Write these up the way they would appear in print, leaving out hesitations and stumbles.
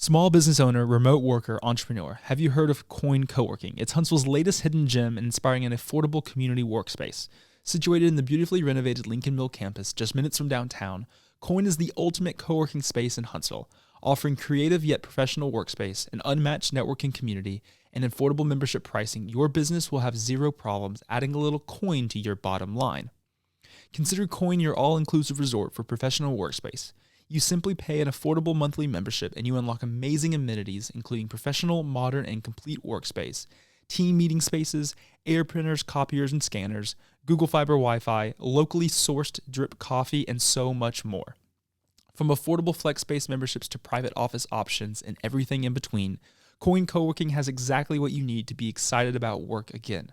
Small business owner, remote worker, entrepreneur, have you heard of Coin Coworking? It's Huntsville's latest hidden gem and inspiring an affordable community workspace. Situated in the beautifully renovated Lincoln Mill campus just minutes from downtown, Coin is the ultimate co-working space in Huntsville, offering creative yet professional workspace, an unmatched networking community, and affordable membership pricing. Your business will have zero problems adding a little coin to your bottom line. Consider Coin your all-inclusive resort for professional workspace. You simply pay an affordable monthly membership and you unlock amazing amenities, including professional, modern, and complete workspace, team meeting spaces, air printers, copiers, and scanners, Google Fiber Wi-Fi, locally sourced drip coffee, and so much more. From affordable flex space memberships to private office options and everything in between, Coin Coworking has exactly what you need to be excited about work again.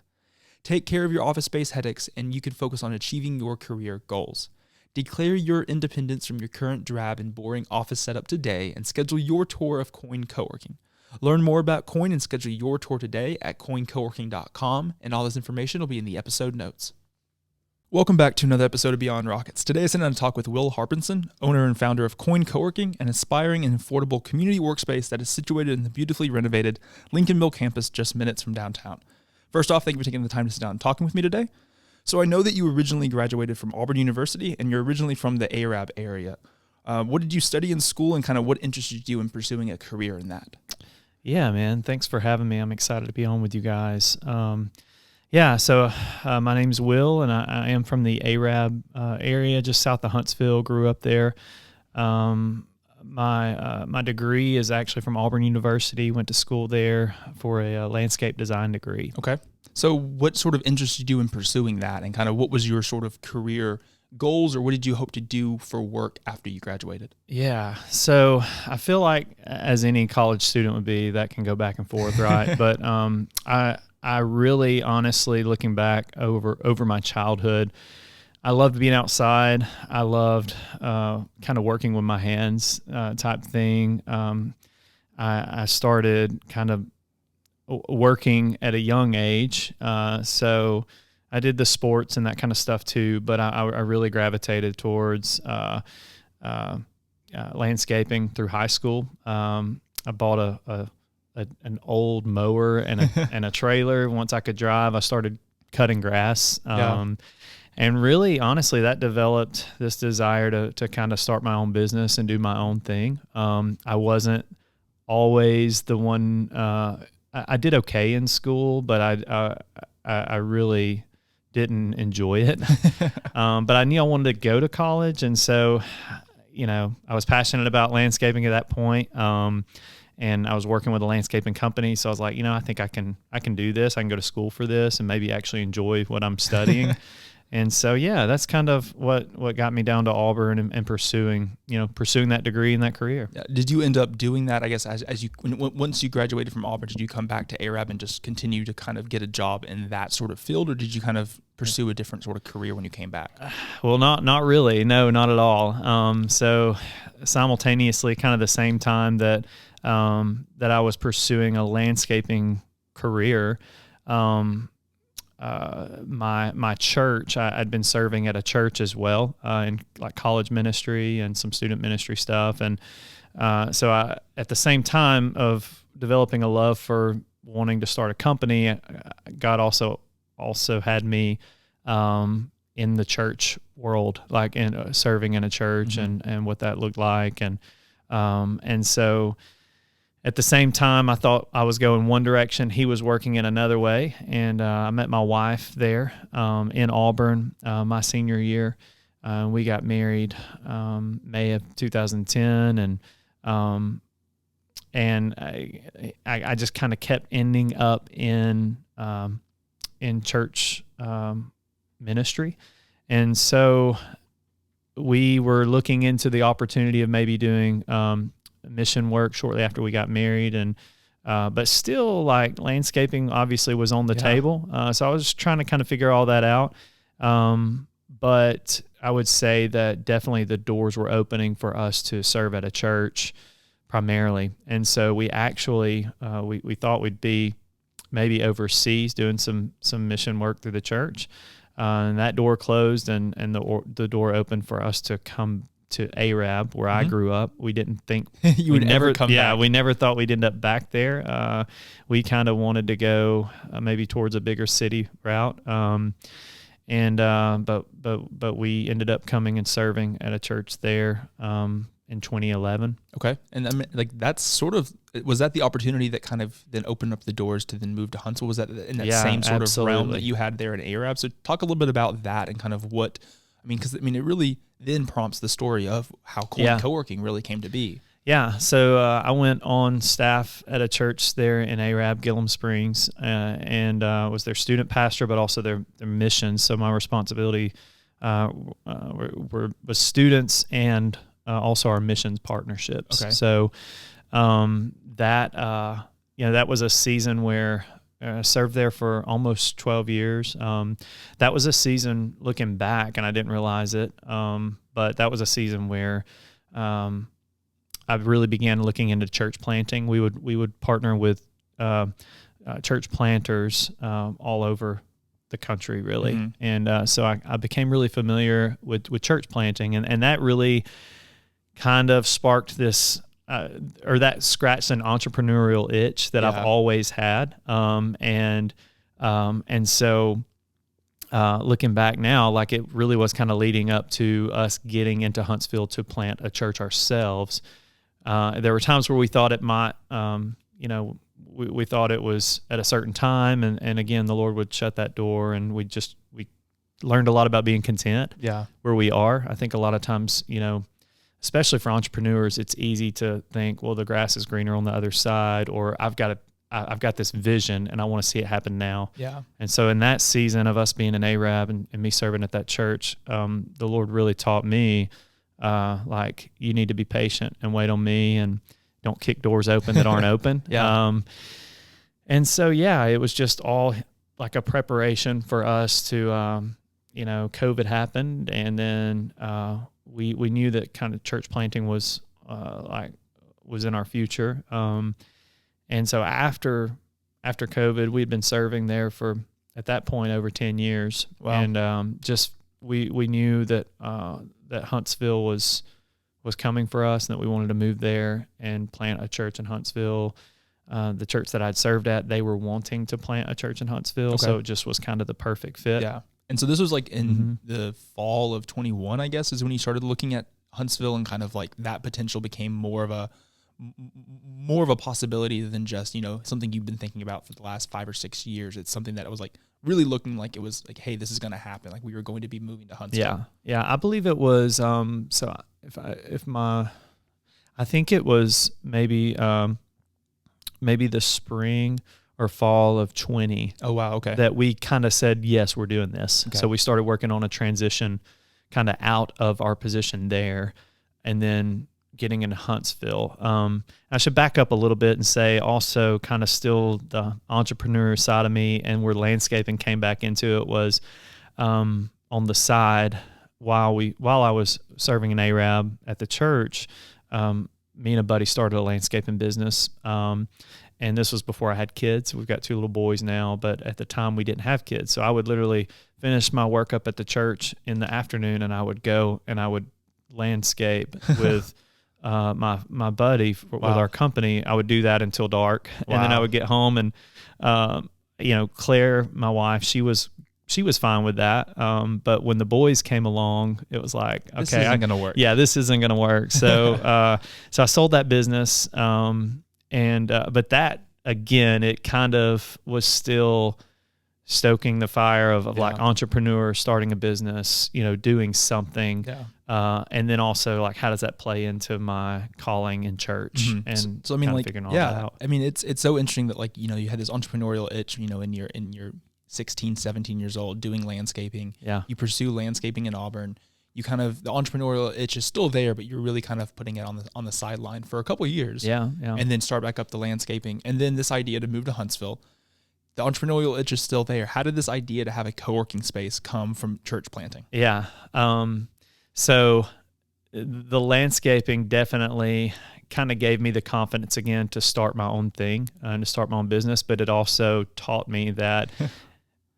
Take care of your office space headaches and you can focus on achieving your career goals. Declare your independence from your current drab and boring office setup today and schedule your tour of Coin Coworking. Learn more about Coin and schedule your tour today at coincoworking.com, and all this information will be in the episode notes. Welcome back to another episode of Beyond Rockets. Today I sit down to talk with Will Harbison, owner and founder of Coin Coworking, an inspiring and affordable community workspace that is situated in the beautifully renovated Lincoln Mill campus just minutes from downtown. First off, thank you for taking the time to sit down and talking with me today. So I know that you originally graduated from Auburn University and you're originally from the Arab area. What did you study in school and kind of what interested you in pursuing a career in that? Yeah, man. Thanks for having me. I'm excited to be on with you guys. My name's Will and I am from the Arab area just south of Huntsville, grew up there. My degree is actually from Auburn University, went to school there for a landscape design degree. Okay. So what sort of interested you in pursuing that, and kind of what was your sort of career goals, or what did you hope to do for work after you graduated? Yeah. So I feel like, as any college student would be, that can go back and forth, right? But I really, honestly, looking back over my childhood, I loved being outside. I loved kind of working with my hands type thing. I started kind of working at a young age. So I did the sports and that kind of stuff too, but I really gravitated towards landscaping through high school. I bought an old mower and a trailer. Once I could drive, I started cutting grass. And really, honestly, that developed this desire to kind of start my own business and do my own thing. I wasn't always the one. I did okay in school, but I really didn't enjoy it. But I knew I wanted to go to college, and so I was passionate about landscaping at that point. And I was working with a landscaping company, so I was like, I think I can do this. I can go to school for this, and maybe actually enjoy what I'm studying. And so, yeah, that's kind of what got me down to Auburn and pursuing that degree and that career. Did you end up doing that, I guess, once you graduated from Auburn, did you come back to Arab and just continue to kind of get a job in that sort of field, or did you kind of pursue a different sort of career when you came back? Well, not really. No, not at all. So simultaneously, kind of the same time that I was pursuing a landscaping career, my church, I'd been serving at a church as well, in like college ministry and some student ministry stuff. And so I, at the same time of developing a love for wanting to start a company, God also had me in the church world, like in serving in a church, mm-hmm. and what that looked like. And so at the same time, I thought I was going one direction. He was working in another way. And I met my wife there in Auburn my senior year. We got married May of 2010. And I just kind of kept ending up in church ministry. And so we were looking into the opportunity of maybe doing mission work shortly after we got married, and but still, like, landscaping obviously was on the table. So I was trying to kind of figure all that out. But I would say that definitely the doors were opening for us to serve at a church primarily. And so we actually we thought we'd be maybe overseas doing some mission work through the church. And that door closed, and the door opened for us to come to Arab, where I grew up. We didn't think you would never come back. We never thought we'd end up back there. We kind of wanted to go maybe towards a bigger city route. But we ended up coming and serving at a church there in 2011. Okay. And I mean, like, that's sort of, was that the opportunity that kind of then opened up the doors to then move to Huntsville? Was that in that same sort of realm that you had there in Arab? So talk a little bit about that and kind of what, I mean, because I mean, it really then prompts the story of how Coin Coworking really came to be. Yeah. So I went on staff at a church there in Arab, Gillum Springs, and was their student pastor, but also their mission. So my responsibility was students and also our missions partnerships. Okay. So that was a season where I served there for almost 12 years. That was a season, looking back, and I didn't realize it, but that was a season where I really began looking into church planting. We would partner with church planters all over the country, really. Mm-hmm. And so I became really familiar with church planting, and that really kind of sparked this, or that scratched an entrepreneurial itch that I've always had. And so looking back now, like, it really was kind of leading up to us getting into Huntsville to plant a church ourselves. There were times where we thought it might, we thought it was at a certain time, and again, the Lord would shut that door, and we learned a lot about being content where we are. I think a lot of times, especially for entrepreneurs, it's easy to think, well, the grass is greener on the other side, or I've got this vision and I want to see it happen now. Yeah. And so in that season of us being in Arab and me serving at that church, the Lord really taught me, like, you need to be patient and wait on me, and don't kick doors open that aren't open. And so, it was just all like a preparation for us to, COVID happened, and then we knew that kind of church planting was in our future. And so after COVID, we'd been serving there for, at that point, over 10 years. Wow. And we knew that that Huntsville was coming for us, and that we wanted to move there and plant a church in Huntsville. The church that I'd served at, they were wanting to plant a church in Huntsville, so it just was kind of the perfect fit. Yeah. And so this was like in the fall of 21, I guess, is when you started looking at Huntsville, and kind of like that potential became more of a possibility than just, something you've been thinking about for the last 5 or 6 years. It's something that was like really looking like it was like, hey, this is going to happen. Like, we were going to be moving to Huntsville. Yeah. I believe it was, so I think it was maybe the spring or fall of 20. Oh, wow. Okay. That we kind of said, yes, we're doing this. Okay. So we started working on a transition kind of out of our position there, and then getting into Huntsville. I should back up a little bit and say also, kind of still the entrepreneur side of me, and where landscaping came back into it, was on the side while I was serving in Arab at the church. Me and a buddy started a landscaping business. And this was before I had kids. We've got 2 little boys now, but at the time we didn't have kids. So I would literally finish my work up at the church in the afternoon, and I would go and I would landscape with my buddy with our company. I would do that until dark. Wow. And then I would get home, and Claire, my wife, she was fine with that. But when the boys came along, it was like, okay, this isn't going to work. Yeah, this isn't going to work. So so I sold that business. But that, again, it kind of was still stoking the fire of like entrepreneur, starting a business, doing something. Yeah. And then also, like, how does that play into my calling in church? Mm-hmm. And so I mean, like, figuring all that out. I mean, it's so interesting that, like, you had this entrepreneurial itch, in your 16, 17 years old, doing landscaping. Yeah. You pursue landscaping in Auburn. You kind of, the entrepreneurial itch is still there, but you're really kind of putting it on the sideline for a couple of years. Yeah. And then start back up the landscaping. And then this idea to move to Huntsville, the entrepreneurial itch is still there. How did this idea to have a co-working space come from church planting? Yeah. So the landscaping definitely kind of gave me the confidence again to start my own thing and to start my own business, but it also taught me that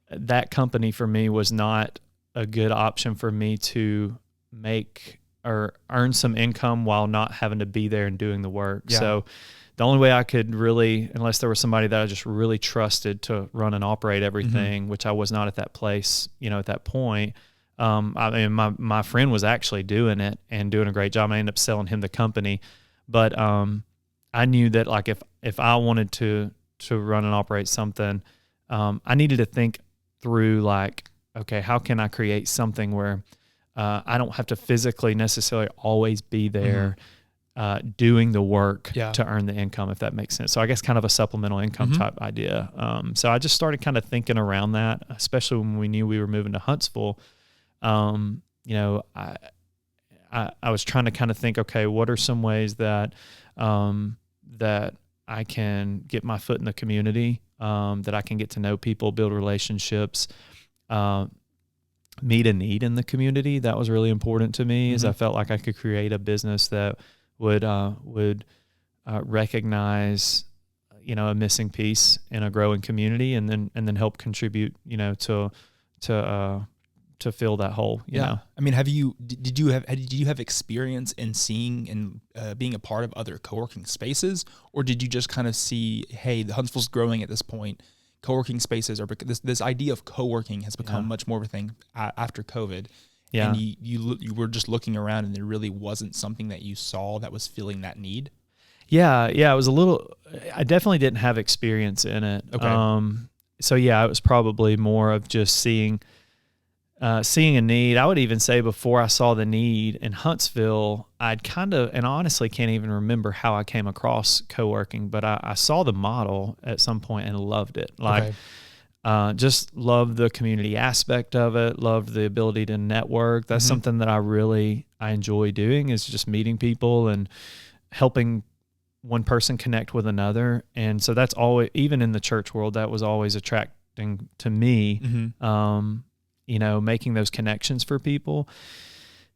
that company for me was not a good option for me to make or earn some income while not having to be there and doing the work. Yeah. So the only way I could really, unless there was somebody that I just really trusted to run and operate everything, which I was not at that place, at that point. I mean, my friend was actually doing it and doing a great job. I ended up selling him the company, but I knew that like if I wanted to run and operate something, I needed to think through like, okay, how can I create something where I don't have to physically necessarily always be there doing the work to earn the income, if that makes sense. So I guess kind of a supplemental income type idea. So I just started kind of thinking around that, especially when we knew we were moving to Huntsville. I was trying to kind of think, okay, what are some ways that that I can get my foot in the community, that I can get to know people, build relationships, meet a need in the community. That was really important to me, is I felt like I could create a business that would recognize, a missing piece in a growing community, and then help contribute, to fill that hole. You know? I mean, did you have experience in seeing and being a part of other co-working spaces, or did you just kind of see, hey, the Huntsville's growing at this point? Co-working spaces are this idea of co-working has become much more of a thing after COVID. Yeah. And you were just looking around, and there really wasn't something that you saw that was filling that need. Yeah. It was I definitely didn't have experience in it. Okay. So yeah, it was probably more of just seeing a need. I would even say before I saw the need in Huntsville, I'd and honestly can't even remember how I came across co-working, but I saw the model at some point and loved it. Just loved the community aspect of it, loved the ability to network. That's something that I enjoy doing, is just meeting people and helping one person connect with another. And so that's always, even in the church world, that was always attracting to me. Making those connections for people.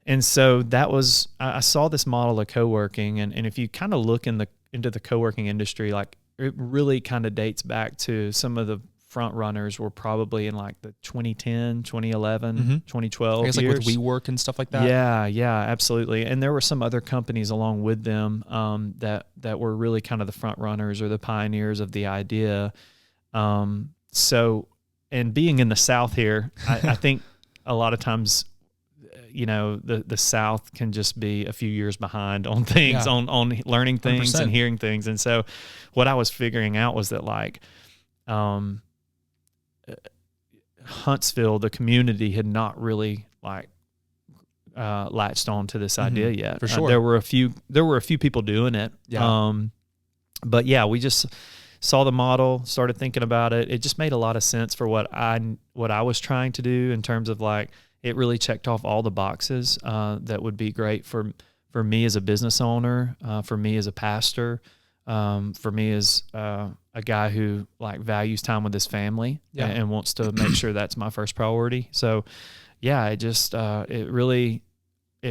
And so that was, I saw this model of co-working, and if you kind of look into the co-working industry, like it really kind of dates back to some of the front runners were probably in like the 2010, 2011, 2012 I guess years. Like with WeWork and stuff like that. Yeah, absolutely. And there were some other companies along with them that were really kind of the front runners or the pioneers of the idea. And being in the South here, I think a lot of times, the South can just be a few years behind on things, on learning things 100%. And hearing things. And so what I was figuring out was that like Huntsville, the community, had not really latched on to this idea yet. For sure. There were a few people doing it. Yeah. But yeah, we just saw the model, started thinking about it. It just made a lot of sense for what I was trying to do, in terms of like, it really checked off all the boxes that would be great for me as a business owner, for me as a pastor, for me as a guy who like values time with his family and wants to make sure that's my first priority. So yeah, it just it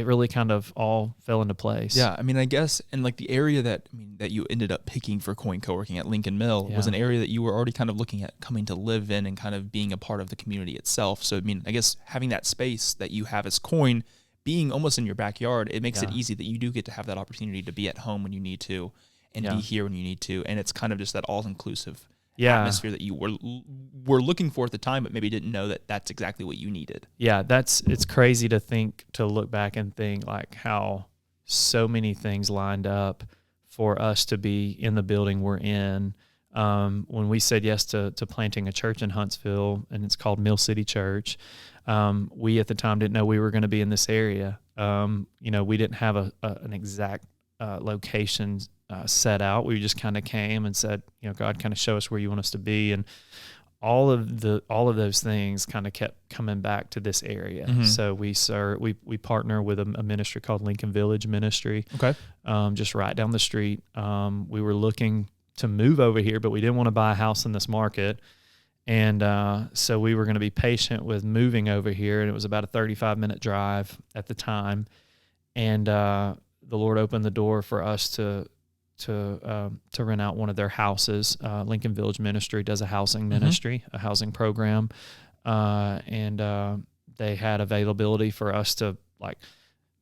really kind of all fell into place. Yeah, I mean, I guess, and like the area that you ended up picking for Coin Coworking at Lincoln Mill was an area that you were already kind of looking at coming to live in and kind of being a part of the community itself. So I mean, I guess having that space that you have as Coin being almost in your backyard, it makes it easy that you do get to have that opportunity to be at home when you need to and be here when you need to, and it's kind of just that all-inclusive atmosphere that you were looking for at the time, but maybe didn't know that that's exactly what you needed. Yeah, it's crazy to look back and think like how so many things lined up for us to be in the building we're in. When we said yes to planting a church in Huntsville, and it's called Mill City Church, we at the time didn't know we were going to be in this area. We didn't have an exact location set out. We just kind of came and said, God, kind of show us where you want us to be. And all of those things kind of kept coming back to this area. So we partner with a ministry called Lincoln Village Ministry. Okay. Just right down the street. We were looking to move over here, but we didn't want to buy a house in this market. And so we were going to be patient with moving over here. And it was about a 35-minute drive at the time. And the Lord opened the door for us to rent out one of their houses. Lincoln Village Ministry does a housing ministry, a housing program, and they had availability for us to like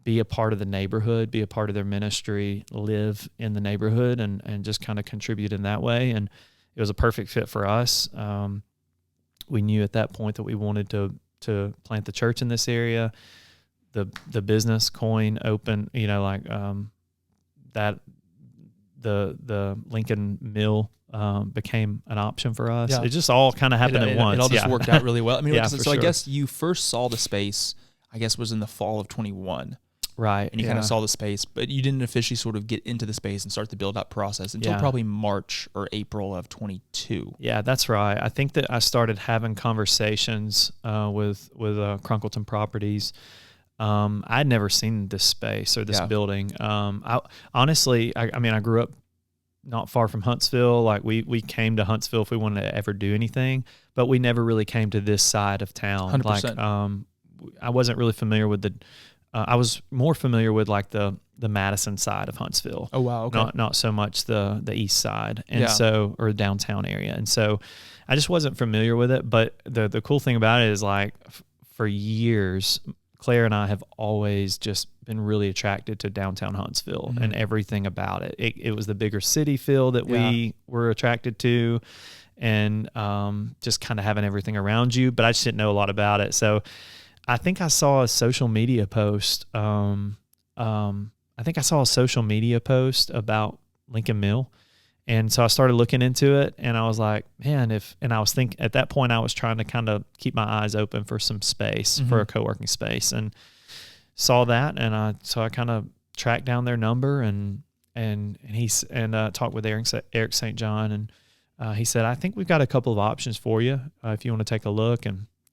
be a part of the neighborhood, be a part of their ministry, live in the neighborhood, and just kind of contribute in that way. And it was a perfect fit for us. We knew at that point that we wanted to plant the church in this area. The business Coin open, that the Lincoln Mill became an option for us. Yeah. It just all kind of happened at once. It all just worked out really well. I mean, so sure. I guess you first saw the space, I guess was in the fall of 21. Right. And you kind of saw the space, but you didn't officially sort of get into the space and start the build-out process until probably March or April of 22. Yeah, that's right. I think that I started having conversations with Crunkleton Properties. I'd never seen this space or this building. I grew up not far from Huntsville. Like we came to Huntsville if we wanted to ever do anything, but we never really came to this side of town. 100%. Like, I wasn't really familiar with I was more familiar with like the Madison side of Huntsville. Oh wow, okay. Not so much the east side, and so, or downtown area, and so I just wasn't familiar with it. But the cool thing about it is, like, for years, Claire and I have always just been really attracted to downtown Huntsville and everything about it. It was the bigger city feel that we were attracted to, and just kind of having everything around you. But I just didn't know a lot about it, so I think I saw a social media post. About Lincoln Mill. And so I started looking into it, and I was like, man, at that point I was trying to kind of keep my eyes open for some space, for a co-working space, and saw that. And I kind of tracked down their number and talked with Eric St. John. And he said, I think we've got a couple of options for you if you want to take a look.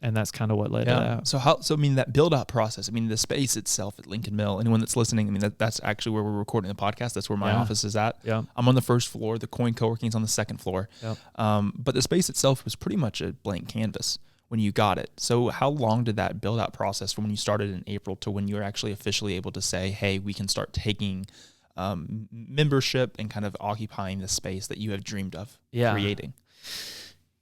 And that's kind of what led to that. So I mean, that build-out process, I mean, the space itself at Lincoln Mill, anyone that's listening, I mean, that's actually where we're recording the podcast. That's where my office is at. Yeah. I'm on the first floor. The Coin Coworking is on the second floor. Yep. But the space itself was pretty much a blank canvas when you got it. So how long did that build-out process from when you started in April to when you were actually officially able to say, hey, we can start taking membership and kind of occupying the space that you have dreamed of creating?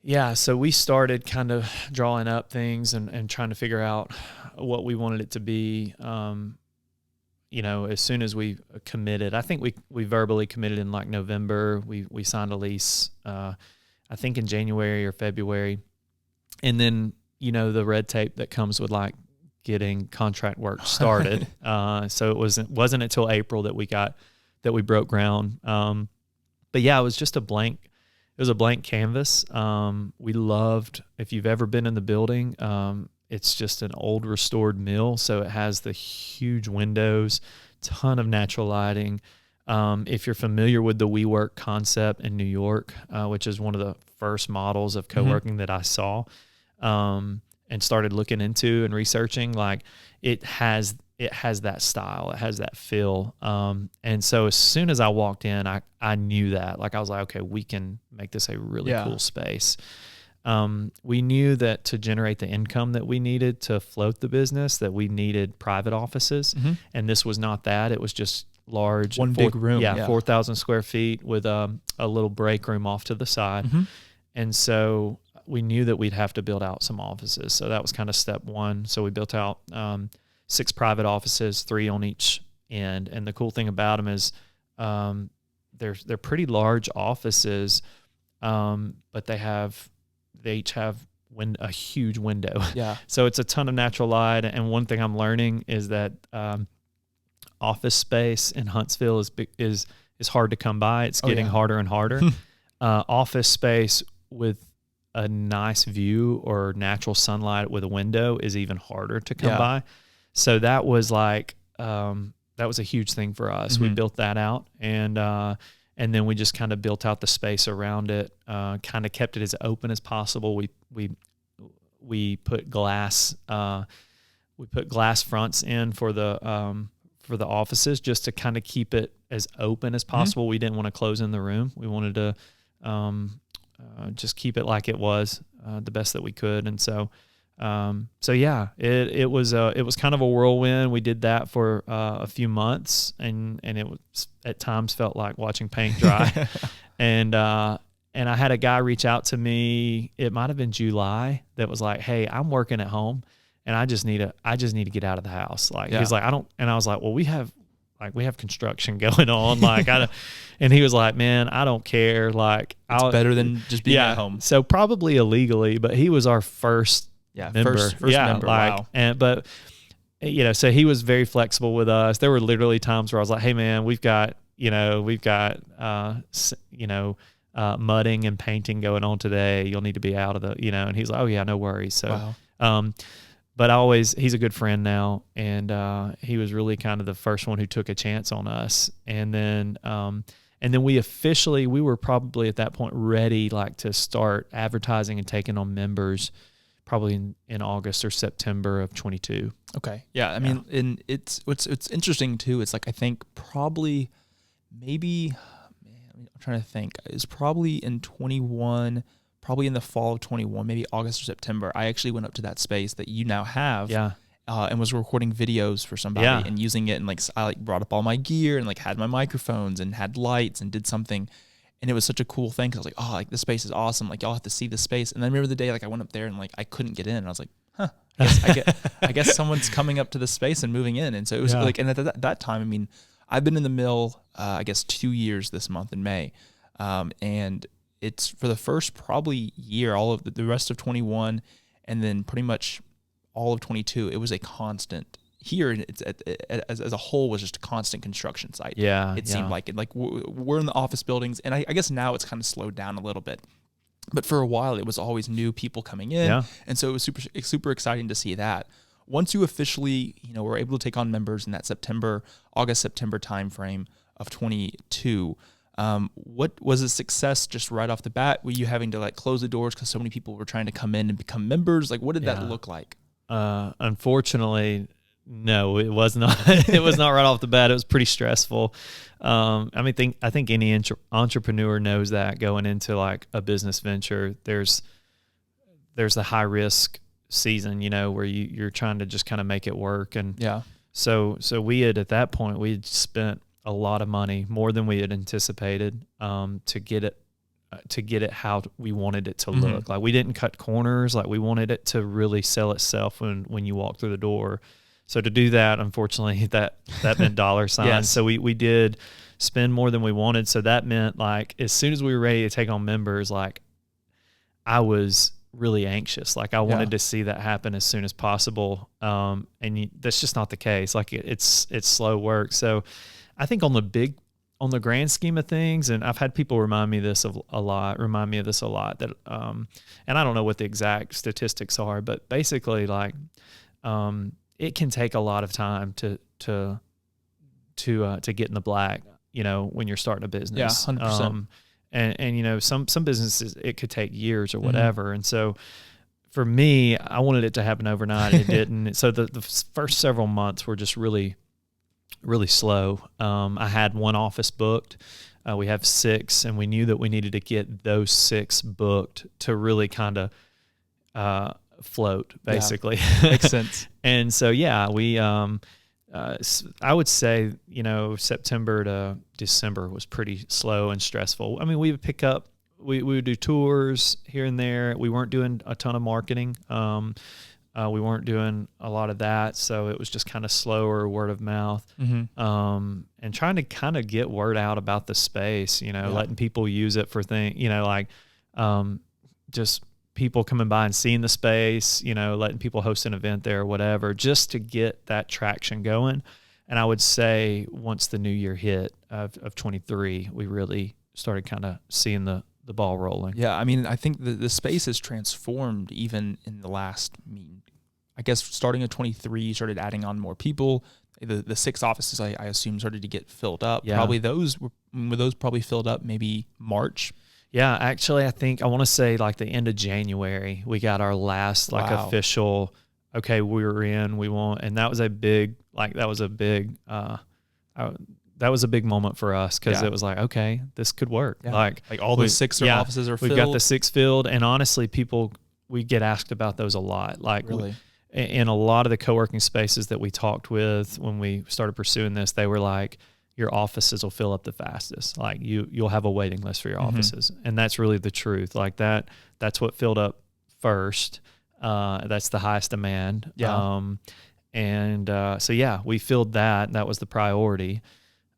Yeah, so we started kind of drawing up things and trying to figure out what we wanted it to be. As soon as we committed, I think we verbally committed in like November. We signed a lease, I think in January or February. And then, the red tape that comes with like getting contract work started. So it wasn't until April that we broke ground. But yeah, it was just a blank canvas. We loved, if you've ever been in the building, it's just an old restored mill. So it has the huge windows, ton of natural lighting. If you're familiar with the WeWork concept in New York, which is one of the first models of co-working that I saw, and started looking into and researching, like it has that style, it has that feel. And so as soon as I walked in, I knew that, like, I was like, okay, we can make this a really cool space. We knew that to generate the income that we needed to float the business, that we needed private offices. And this was not that. It was just large. Big room. 4,000 square feet with a little break room off to the side. And so we knew that we'd have to build out some offices. So that was kind of step one. So we built out 6 private offices, 3 on each end. And the cool thing about them is they're pretty large offices, but they each have a huge window. Yeah. So it's a ton of natural light. And one thing I'm learning is that office space in Huntsville is hard to come by. It's getting harder and harder. Office space with a nice view or natural sunlight with a window is even harder to come by. So that was like, that was a huge thing for us. We built that out, and then we just kind of built out the space around it, kind of kept it as open as possible. We put glass fronts in for the offices, just to kind of keep it as open as possible. We didn't want to close in the room. We wanted to just keep it like it was, the best that we could. And so it was kind of a whirlwind. We did that for a few months, and it was at times felt like watching paint dry. And I had a guy reach out to me. It might've been July, that was like, hey, I'm working at home and I just need to get out of the house. Like Yeah. he's like, and I was like, well, we have construction going on. Like and he was like, man, I don't care. Like it's better than just being at home. So probably illegally, but he was our first member. First member. Wow. But you know, so he was very flexible with us. There were literally times where I was like, hey man, we've got mudding and painting going on today. You'll need to be out of the, you know, and he's like, oh yeah, no worries. So, wow. But he's a good friend now. And, he was really kind of the first one who took a chance on us. And then we were probably at that point ready, like to start advertising and taking on members probably in August or September of 22. Okay. Yeah. I mean, and it's interesting too. It's like, I think probably maybe, I'm trying to think, it's probably in 21, probably in the fall of 21, maybe August or September. I actually went up to that space that you now have. Yeah. And was recording videos for somebody and using it. And like, I like brought up all my gear and like had my microphones and had lights and did something. And it was such a cool thing. Cause I was like, oh, like this space is awesome. Like y'all have to see this space. And then I remember the day, like I went up there and like, I couldn't get in. And I was like, huh, I guess someone's coming up to this space and moving in. And so it was like, and at that time, I mean, I've been in the mill, I guess 2 years this month in May. And it's for the first probably year, all of the rest of 21, and then pretty much all of 22, it was a constant. Here, it's as a whole was just a constant construction site. Yeah, it seemed like it. Like we're in the office buildings, and I guess now it's kind of slowed down a little bit. But for a while, it was always new people coming in, and so it was super exciting to see that. Once you officially, were able to take on members in that August-September timeframe of 22, what was a success just right off the bat? Were you having to like close the doors because so many people were trying to come in and become members? Like, what did that look like? Unfortunately, no, it was not. It was not right off the bat. It was pretty stressful. I think any entrepreneur knows that going into like a business venture, there's the high risk season, where you're trying to just kind of make it work. And so we had, at that point, we had spent a lot of money, more than we had anticipated, to get it how we wanted it to look. Like we didn't cut corners. Like we wanted it to really sell itself when you walk through the door. So to do that, unfortunately, that meant dollar signs. Yes. So we did spend more than we wanted. So that meant like as soon as we were ready to take on members, like I was really anxious. Like I wanted to see that happen as soon as possible. That's just not the case. Like it's slow work. So I think on the grand scheme of things, and I've had people remind me of this a lot, that, and I don't know what the exact statistics are, but basically like, it can take a lot of time to get in the black, when you're starting a business. Yeah, 100%. And some businesses, it could take years or whatever. And so for me, I wanted it to happen overnight. It didn't. So the first several months were just really, really slow. I had one office booked. We have 6, and we knew that we needed to get those 6 booked to really kind of float, basically. Yeah, makes sense. And so, we, I would say, September to December was pretty slow and stressful. I mean, we would pick up, we would do tours here and there. We weren't doing a ton of marketing. We weren't doing a lot of that. So it was just kind of slower word of mouth. And trying to kind of get word out about the space, letting people use it for things, just people coming by and seeing the space, letting people host an event there or whatever, just to get that traction going. And I would say once the new year hit of 23, we really started kind of seeing the ball rolling. Yeah. I mean, I think the space has transformed even in the last, I guess starting at 23, you started adding on more people. The 6 offices, I assume, started to get filled up. Yeah. Probably those probably filled up maybe March. Yeah, actually, I think I want to say like the end of January, we got our last official, okay, we're in, we want, and that was a big moment for us because it was like, okay, this could work. Yeah. Like all those 6 offices are filled. We've got the 6 filled, and honestly, we get asked about those a lot. Like really? In a lot of the co-working spaces that we talked with when we started pursuing this, they were like, your offices will fill up the fastest. Like you'll have a waiting list for your offices. And that's really the truth. Like that's what filled up first. That's the highest demand. Yeah. So yeah, we filled that. That was the priority.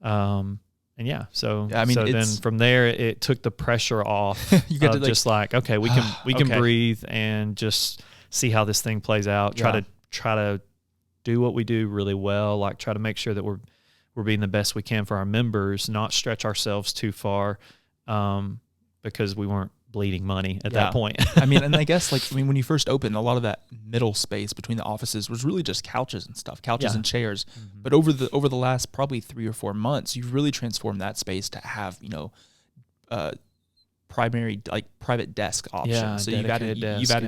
And yeah, so Yeah, I mean, so then from there it took the pressure off. you get to like, just like, okay, we can okay. breathe and just see how this thing plays out. Try to do what we do really well. Like try to make sure that we're being the best we can for our members, not stretch ourselves too far, because we weren't bleeding money at that point. I mean, and I guess when you first opened, a lot of that middle space between the offices was really just couches and stuff, and chairs. Mm-hmm. But over the last probably 3 or 4 months, you've really transformed that space to have, primary private desk options. Yeah, so you've added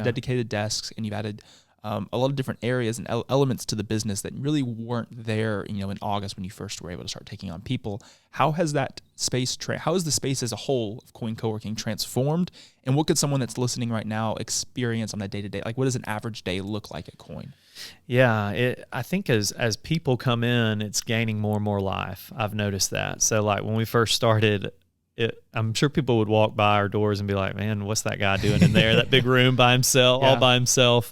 dedicated desks, and you've added a lot of different areas and elements to the business that really weren't there, in August when you first were able to start taking on people. How has that space, how is the space as a whole of Coin Coworking transformed? And what could someone that's listening right now experience on a day-to-day? Like, what does an average day look like at Coin? Yeah, I think as people come in, it's gaining more and more life. I've noticed that. So like when we first started, I'm sure people would walk by our doors and be like, man, what's that guy doing in there? That big room by himself, all by himself.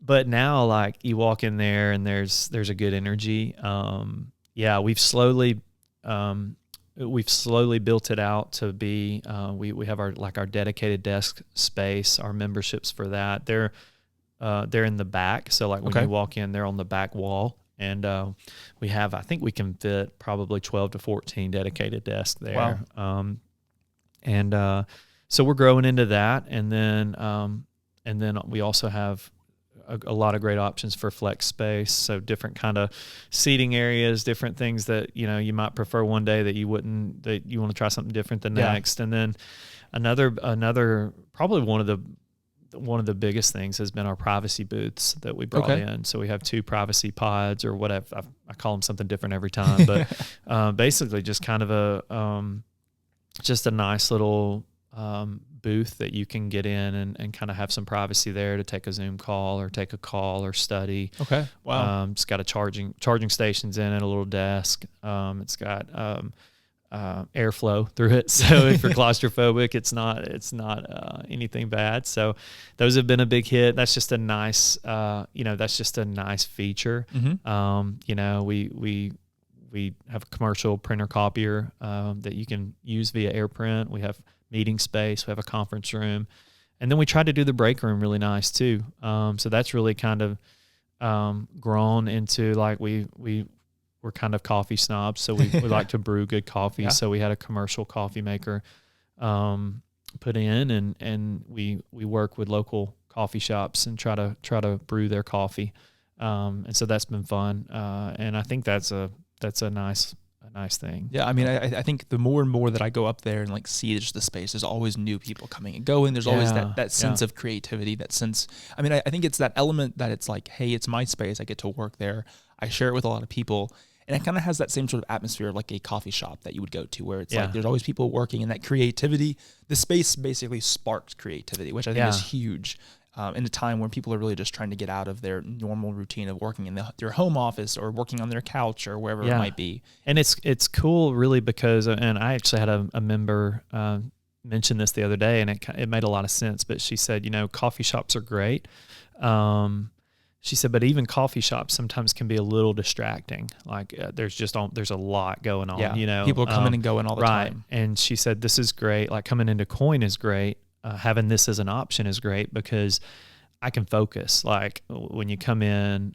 But now like you walk in there and there's a good energy. We've slowly built it out to be, we have our dedicated desk space, our memberships for that. They're in the back. So like when you walk in, they're on the back wall. And I think we can fit probably 12 to 14 dedicated desks there. Wow. So we're growing into that. And then we also have a lot of great options for flex space. So different kind of seating areas, different things that, you might prefer one day that you wouldn't, that you want to try something different the next. And then another, probably one of the biggest things has been our privacy booths that we brought in. So we have 2 privacy pods or whatever. I call them something different every time, but basically just kind of just a nice little booth that you can get in and kind of have some privacy there to take a Zoom call or take a call or study. Okay. Wow. It's got a charging stations in it, a little desk. It's got airflow through it, so if you're claustrophobic, it's not anything bad. So those have been a big hit. That's just a nice feature. Mm-hmm. We have a commercial printer copier that you can use via AirPrint. We have meeting space. We have a conference room, and then we try to do the break room really nice too. So that's really kind of grown into like we're kind of coffee snobs, so we like to brew good coffee. Yeah. So we had a commercial coffee maker put in, and we work with local coffee shops and try to brew their coffee. And so that's been fun. And I think that's a nice thing. Yeah, I mean, I think the more and more that I go up there and like see just the space, there's always new people coming and going. There's always that sense of creativity, that sense. I mean, I think it's that element that it's like, hey, it's my space. I get to work there. I share it with a lot of people. And it kind of has that same sort of atmosphere of like a coffee shop that you would go to, where it's like there's always people working, and that creativity, the space basically sparks creativity, which I think is huge in a time when people are really just trying to get out of their normal routine of working in their home office or working on their couch or wherever it might be. And it's cool really because, and I actually had a member mention this the other day, and it made a lot of sense, but she said, coffee shops are great. She said, but even coffee shops sometimes can be a little distracting. Like there's a lot going on. Yeah. People are coming and going all the time. And she said, this is great. Like coming into Coin is great. Having this as an option is great because I can focus. Like when you come in,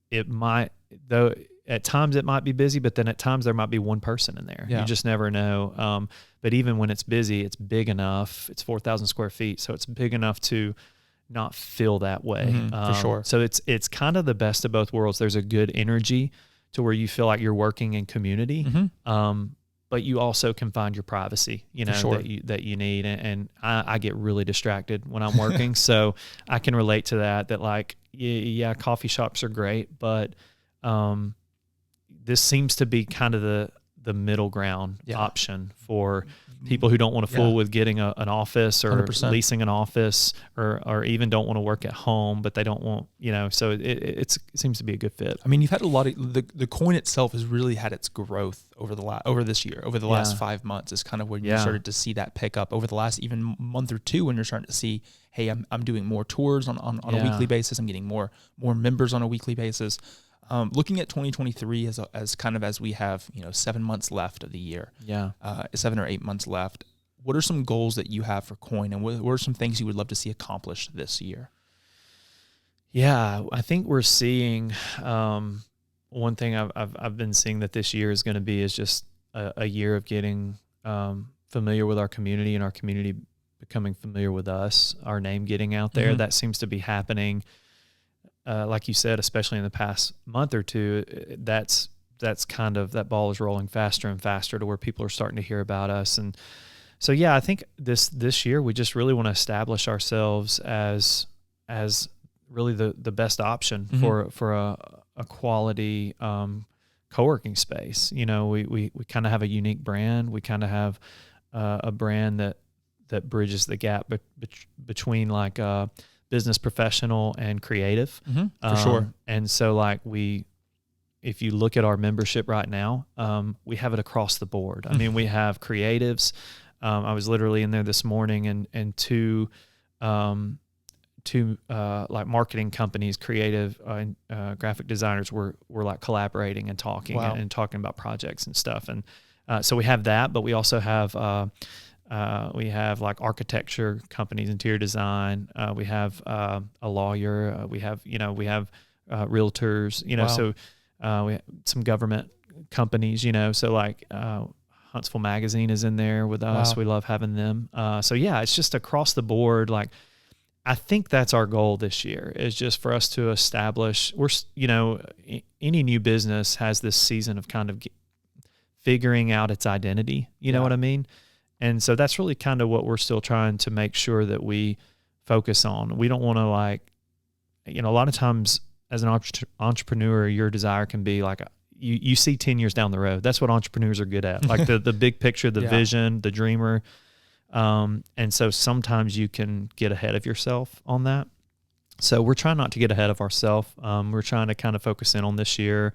it might, though at times it might be busy, but then at times there might be one person in there. Yeah. You just never know. But even when it's busy, it's big enough. It's 4,000 square feet, so it's big enough to not feel that way. For sure. So it's kind of the best of both worlds. There's a good energy to where you feel like you're working in community, but you also can find your privacy, that you need. And I get really distracted when I'm working, so I can relate to that. That like, coffee shops are great, but this seems to be kind of the middle ground option for people who don't want to fool with getting an office or 100%. leasing an office or even don't want to work at home, but they don't want, so it seems to be a good fit. I mean, you've had a lot of the coin itself has really had its growth over this year, over the last 5 months is kind of when you started to see that pick up over the last even month or two, when you're starting to see, hey, I'm doing more tours on a weekly basis. I'm getting more members on a weekly basis. Looking at 2023 as we have 7 months left of the year, 7 or 8 months left. What are some goals that you have for Coin, and what are some things you would love to see accomplished this year? Yeah, I think we're seeing one thing I've been seeing that this year is going to be is just a year of getting familiar with our community and our community becoming familiar with us, our name getting out there. That seems to be happening. Like you said, especially in the past month or two, that's kind of, that ball is rolling faster and faster to where people are starting to hear about us. And so, I think this year we just really want to establish ourselves as really the best option for a quality co-working space. We kind of have a unique brand. We kind of have a brand that bridges the gap between like business professional and creative. For sure. And so if you look at our membership right now, we have it across the board. I mean, we have creatives. I was literally in there this morning and two like marketing companies, creative graphic designers were like collaborating and talking and talking about projects and stuff. And so we have that, but we also have like architecture companies, interior design. We have a lawyer. We have realtors. So we have some government companies. So like Huntsville Magazine is in there with us. We love having them. So it's just across the board. Like I think that's our goal this year, is just for us to establish. Any new business has this season of kind of figuring out its identity. You know what I mean? And so that's really kind of what we're still trying to make sure that we focus on. We don't want to a lot of times as an entrepreneur, your desire can be like, you see 10 years down the road. That's what entrepreneurs are good at. Like the big picture, the vision, the dreamer. And so sometimes you can get ahead of yourself on that. So we're trying not to get ahead of ourselves. We're trying to kind of focus in on this year,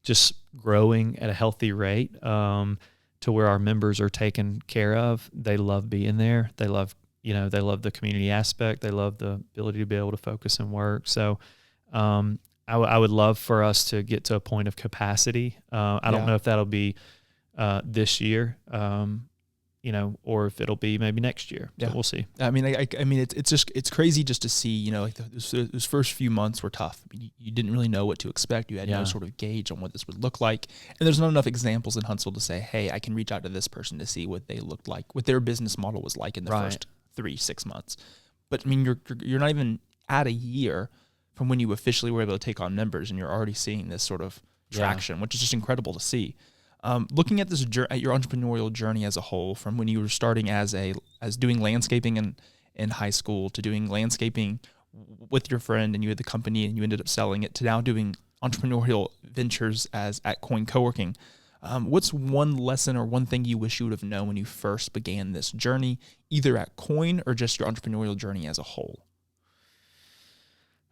just growing at a healthy rate, to where our members are taken care of. They love being there. They love, they love the community aspect. They love the ability to be able to focus and work. So, I would love for us to get to a point of capacity. I don't know if that'll be, this year, or if it'll be maybe next year. But we'll see. I mean, it's crazy just to see, like those first few months were tough. I mean, you didn't really know what to expect. You had no sort of gauge on what this would look like. And there's not enough examples in Huntsville to say, hey, I can reach out to this person to see what they looked like, what their business model was like in the first 3-6 months. But I mean, you're not even at a year from when you officially were able to take on members, and you're already seeing this sort of traction, which is just incredible to see. Looking at at your entrepreneurial journey as a whole, from when you were starting as doing landscaping in high school to doing landscaping with your friend, and you had the company and you ended up selling it, to now doing entrepreneurial ventures at Coin Coworking. What's one lesson or one thing you wish you would have known when you first began this journey, either at Coin or just your entrepreneurial journey as a whole?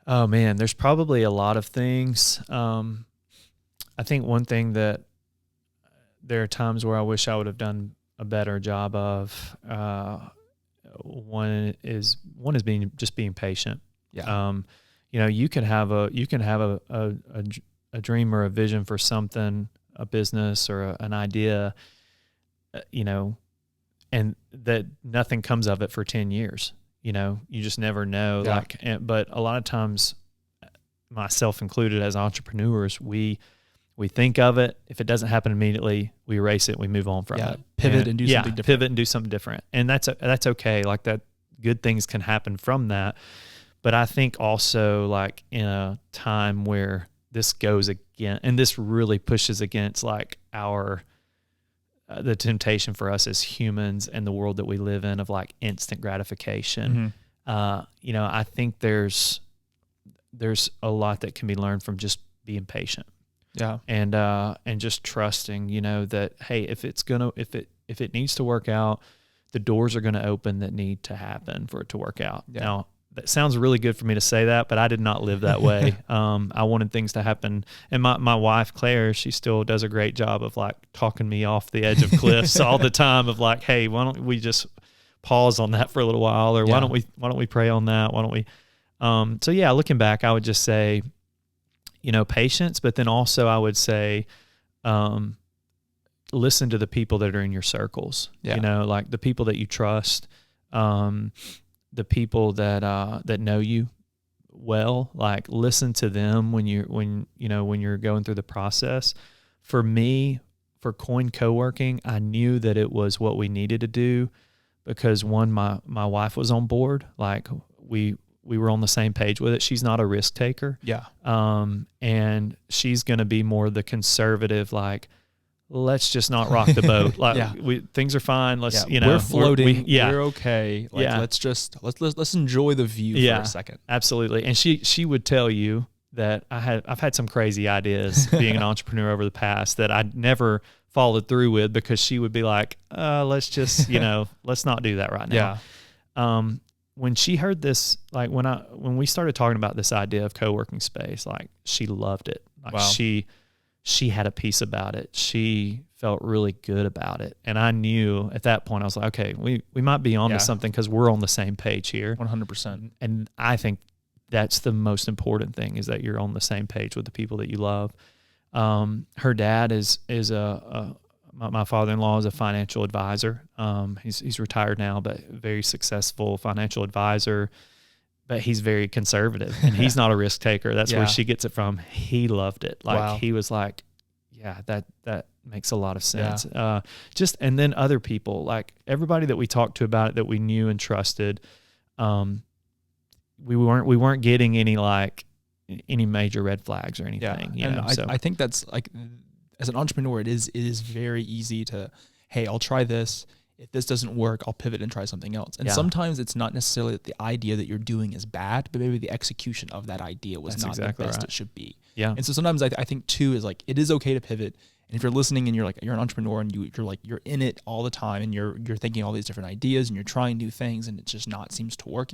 Oh man, there's probably a lot of things. I think one thing that there are times where I wish I would have done a better job of. One is being patient. Yeah. You can have a dream or a vision for something, a business or an idea, and that nothing comes of it for 10 years. You just never know. Yeah. But a lot of times, myself included, as entrepreneurs, we think of it. If it doesn't happen immediately, we erase it. We move on from it. Pivot and do something different. Pivot and do something different. And that's okay. Like that, good things can happen from that. But I think also, like in a time where this goes again, and this really pushes against like the temptation for us as humans and the world that we live in of like instant gratification. I think there's a lot that can be learned from just being patient. and just trusting, that, hey, if it needs to work out, the doors are going to open that need to happen for it to work out. Yeah. Now, that sounds really good for me to say that, but I did not live that way. I wanted things to happen. And my wife, Claire, she still does a great job of like talking me off the edge of cliffs all the time of like, hey, why don't we just pause on that for a little while? Or why don't we pray on that? Why don't we? So yeah, looking back, I would just say, patience, but then also I would say, listen to the people that are in your circles, like the people that you trust, the people that know you well, like listen to them when you're going through the process. For me, for Coin Coworking, I knew that it was what we needed to do because one, my wife was on board. Like we were on the same page with it. She's not a risk taker. Yeah. And she's going to be more the conservative, like, let's just not rock the boat. Like things are fine. Let's, we're floating. We're okay. Like, let's enjoy the view for a second. Absolutely. And she would tell you that I've had some crazy ideas being an entrepreneur over the past that I never followed through with because she would be like, let's just, let's not do that right now. Yeah. When she heard this, like when we started talking about this idea of co-working space, like she loved it. Like she had a piece about it. She felt really good about it. And I knew at that point, I was like, okay, we might be on to something because we're on the same page here. 100%. And I think that's the most important thing is that you're on the same page with the people that you love. Her dad is my father-in-law is a financial advisor. He's retired now, but very successful financial advisor. But he's very conservative, and he's not a risk taker. That's where she gets it from. He loved it. Like he was like, yeah, that makes a lot of sense. Yeah. And then other people, like everybody that we talked to about it that we knew and trusted, we weren't getting any major red flags or anything. Yeah. I think that's like, as an entrepreneur, it is very easy to, hey, I'll try this. If this doesn't work, I'll pivot and try something else. And sometimes it's not necessarily that the idea that you're doing is bad, but maybe the execution of that idea was not the best it should be. Yeah. And so sometimes I think too is like, it is okay to pivot. And if you're listening and you're an entrepreneur and you're in it all the time and you're thinking all these different ideas and you're trying new things and it just not seems to work,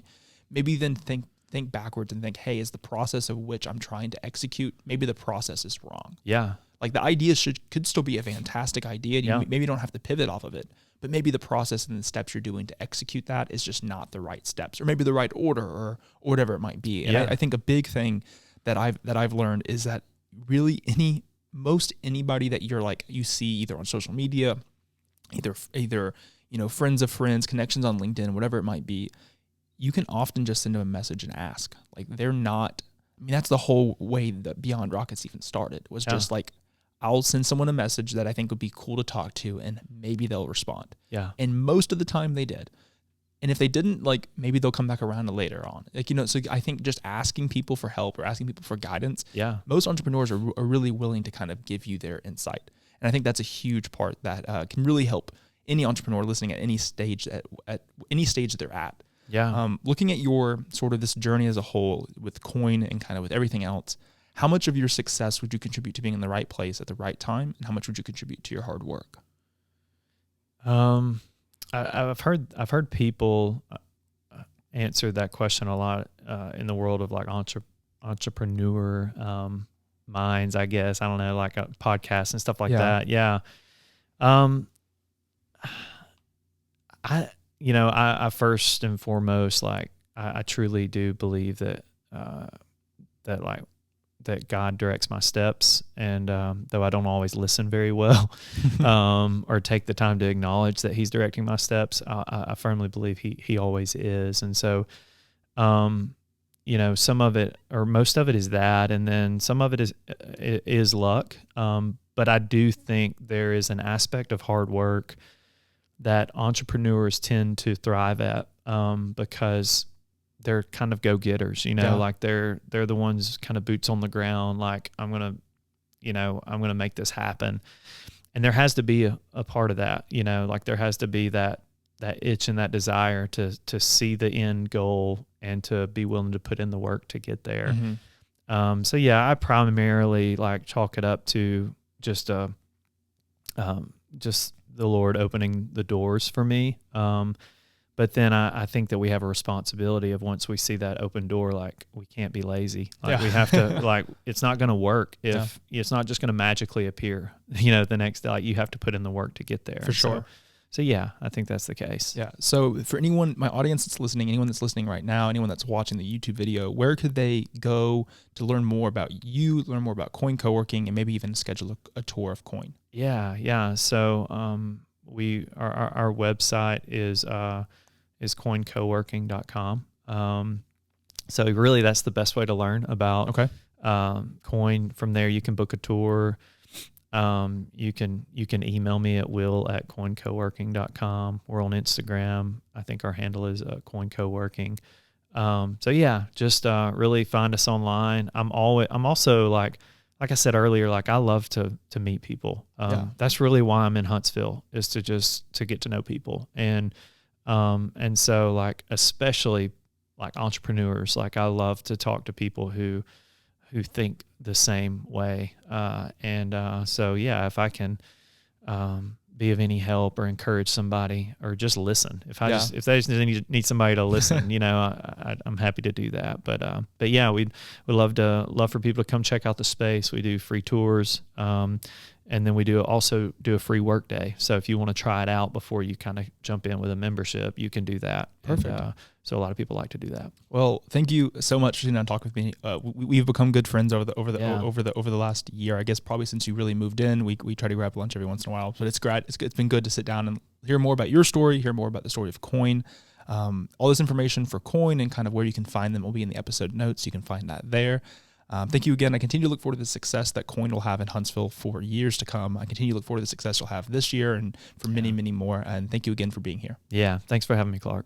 maybe then think backwards and think, hey, is the process of which I'm trying to execute, maybe the process is wrong. Yeah. Like the idea could still be a fantastic idea. And you maybe don't have to pivot off of it, but maybe the process and the steps you're doing to execute that is just not the right steps, or maybe the right order, or whatever it might be. And I think a big thing that I've learned is that really most anybody that you see either on social media, either friends of friends, connections on LinkedIn, whatever it might be, you can often just send them a message and ask. Like they're not. I mean, that's the whole way that Beyond Rockets even started. Was just like, I'll send someone a message that I think would be cool to talk to, and maybe they'll respond. Yeah. And most of the time they did. And if they didn't, like, maybe they'll come back around later on. Like, so I think just asking people for help or asking people for guidance, most entrepreneurs are really willing to kind of give you their insight. And I think that's a huge part that can really help any entrepreneur listening at any stage at any stage that they're at. Yeah. Looking at your sort of this journey as a whole with Coin and kind of with everything else, how much of your success would you contribute to being in the right place at the right time, and how much would you contribute to your hard work? I've heard people answer that question a lot in the world of like entrepreneur minds, I guess. I don't know, like podcasts and stuff like that. Yeah. I first and foremost, like I truly do believe that that God directs my steps, and though I don't always listen very well or take the time to acknowledge that He's directing my steps, I firmly believe He always is. And so, some of it or most of it is that, and then some of it is luck. But I do think there is an aspect of hard work that entrepreneurs tend to thrive at because they're kind of go-getters, like they're the ones kind of boots on the ground. Like I'm going to make this happen. And there has to be a part of that, like there has to be that itch and that desire to see the end goal and to be willing to put in the work to get there. So yeah, I primarily like chalk it up to just the Lord opening the doors for me. But then I think that we have a responsibility of, once we see that open door, like, we can't be lazy. Like, we have to, like, it's not going to work if it's not just going to magically appear, the next day. Like, you have to put in the work to get there. For sure. So yeah, I think that's the case. Yeah. So for anyone, my audience that's listening, anyone that's listening right now, anyone that's watching the YouTube video, where could they go to learn more about you, learn more about Coin Coworking, and maybe even schedule a tour of Coin? Yeah. So our website is coincoworking.com. So really, that's the best way to learn about Coin. From there, you can book a tour. You can email me at will@coincoworking.com. We're on Instagram. I think our handle is Coin Coworking. So yeah, just really find us online. I'm also like I said earlier, like, I love to meet people. That's really why I'm in Huntsville, is to get to know people. And so, like, especially like entrepreneurs, like, I love to talk to people who think the same way. So yeah, if I can be of any help or encourage somebody, or just listen, if they just need somebody to listen, I'm happy to do that. But yeah, we'd love for people to come check out the space. We do free tours. And then we also do a free work day. So if you want to try it out before you kind of jump in with a membership, you can do that. Perfect. And, so a lot of people like to do that. Well, thank you so much for sitting down and talking with me. We've become good friends over the last year. I guess probably since you really moved in. We try to grab lunch every once in a while. But it's great. It's been good to sit down and hear more about your story, hear more about the story of Coin. All this information for Coin and kind of where you can find them will be in the episode notes. You can find that there. Thank you again. I continue to look forward to the success that Coin will have in Huntsville for years to come. I continue to look forward to the success you'll have this year and for many, many more. And thank you again for being here. Yeah. Thanks for having me, Clark.